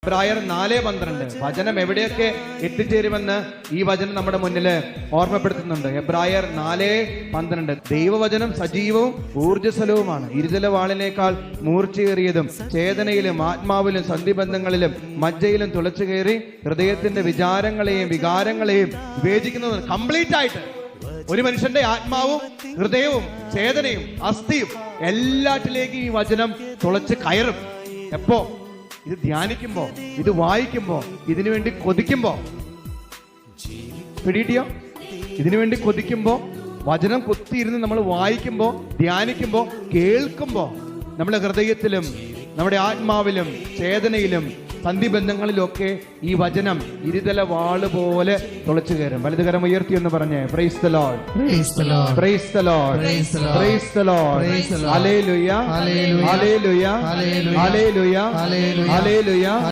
എബ്രായർ 4:12 വചനം എവിടെയൊക്കെ എത്തിച്ചേരുമെന്ന് ഈ വചനം നമ്മുടെ മുന്നിൽ ഓർമ്മപ്പെടുത്തുന്നുണ്ട്. എബ്രായർ 4:12 ദൈവവചനം സജീവവും ഊർജ്ജസ്വലവുമാണ്, ഇരുതല വാളിനേക്കാൾ മൂർച്ചയേറിയതും, ചേതനയിലും ആത്മാവിലും സന്ധിബന്ധങ്ങളിലും മജ്ജയിലും തുളച്ചു കയറി ഹൃദയത്തിന്റെ വിചാരങ്ങളെയും വികാരങ്ങളെയും വിവേചിക്കുന്നത്. കംപ്ലീറ്റ് ആയിട്ട് ഒരു മനുഷ്യന്റെ ആത്മാവും ഹൃദയവും ചേതനയും അസ്ഥിയും എല്ലാറ്റിലേക്കും ഈ വചനം തുളച്ച് കയറും. എപ്പോ? ഇത് ധ്യാനിക്കുമ്പോ, ഇത് വായിക്കുമ്പോ, ഇതിനു വേണ്ടി കൊതിക്കുമ്പോ. പിടികിട്ടിയോ? ഇതിനു വേണ്ടി കൊതിക്കുമ്പോ, വചനം കുത്തിയിരുന്ന് നമ്മൾ വായിക്കുമ്പോ, ധ്യാനിക്കുമ്പോ, കേൾക്കുമ്പോ നമ്മുടെ ഹൃദയത്തിലും നമ്മുടെ ആത്മാവിലും ചേതനയിലും സന്ധിബന്ധങ്ങളിലൊക്കെ ഈ വചനം ഇരുതല വാള് പോലെ തുളച്ചു കയറും. വലതുകരം ഉയർത്തി എന്ന് പറഞ്ഞേ, praise the Lord, praise the Lord, praise the Lord, praise the Lord, praise the Lord, praise the Lord. Hallelujah, hallelujah, hallelujah, hallelujah, hallelujah, hallelujah, hallelujah.